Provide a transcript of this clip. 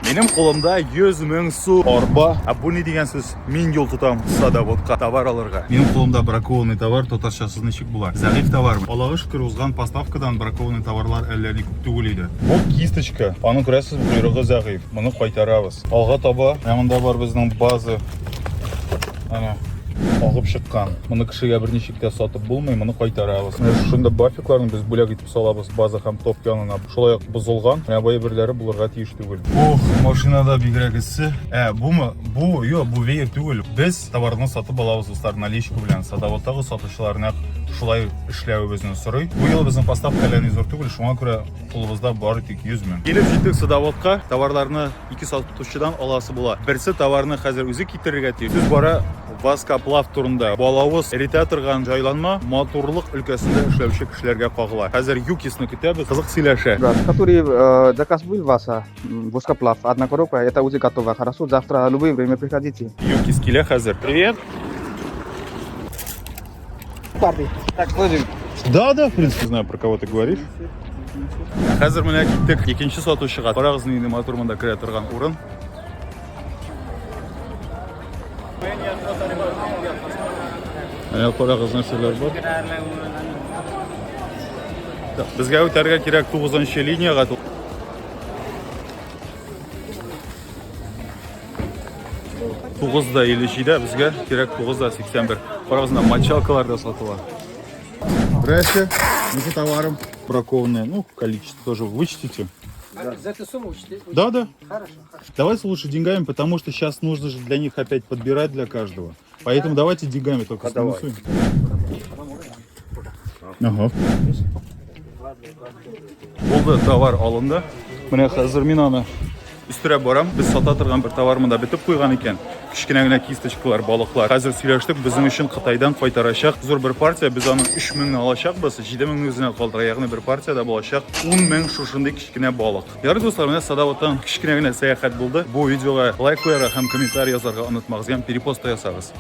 Benim қолымda 100 000 су арба. Bu ne деген сөз? Мен жол тұтам садоводқа товар алырға. Менің қолымда бракованный товар тоташасыз нешік бұлар. Зағиф товар. Аллаға шүкір озған поставкадан бракованный товарлар әлләріне көп түгілейді. Бұл кисточка. Аны көресіз бұйрығы зағиф. Мұны қайтарамыз. Алға таба. Ямында бар біздің базы. Ана. Ағып шыққан. Мұны кішіге бірнешекте сатып болмай, мұны қайтарамыз. Шында бафикларын біз бөлек етіп салабыз база һәм топ янына. Шолай бұзылған. Бай бірлері бұларға тиіш түгіл. Машинада бигрәк ісі. Бұл вейер түгіл. Біз товарны сатып алабыз ұстар наличку білән. Садаваттағы сатушыларына шулай ішләуі бізін сұрай. Бұл ел біздің поставкаларны зор түгіл. Шуңа күрә қолыбызда бары тек 100 000. Келіп жеттік садаватқа товарларны екі сатушыдан аласы бола. Бірсі товарны қазір өзі кетіріге тек. Сөз бара Васкоплав турында. Балауыз эрита тұрған жайланма моторлық өлкәсінде эшләүче кешеләргә кагыла. Хәзер Юкисны көтәбез. Кызык сөйләшә. Который заказ был вас, Воскоплав, одна коробка, это уже готово. Хорошо, завтра в любое время приходите. Юкис килә хәзер. Привет. Так, сложим. Да, в принципе, знаю, про кого ты говоришь. Хәзер менә киттек икенче сатучыга. Карагызны инде моторманда керә торган урын. Карагыз нәрсәләр бар. Безгә үтәргә кирәк 9-нчы линияга. Тугызда 57, безгә кирәк 9-да 81. Карагызны мочалкалар да сатыла. Здрасте. Ну, товаром бракованное. Количество тоже вычтите. За эту сумму учтите? Да. Хорошо. Давайте лучше деньгами, потому что сейчас нужно же для них опять подбирать для каждого. Поэтому давайте деньгами только сминусуем. Ага. Болды товар алынды. Міне қазір мен аны үстірәп барам. Біз сата тұрған бір товар мында бітіп қойған екен. Кішкенә кисточкалар, балықлар. Қазір сөйләштік, біздің үшін Қытайдан қайтарашақ. Зор бір партия, біз аны 3 000 алашақпыз. 7 000 өзіне қалдыра, яғни бір партияда болашақ 10 000 шушындай кішкене балық. Яры достар, менә Садаваттан кішкене сәяхәт болды. Бұл видеоға лайк қоярга һәм комментарий язарга онытмагыз, һәм перепост та ясагыз.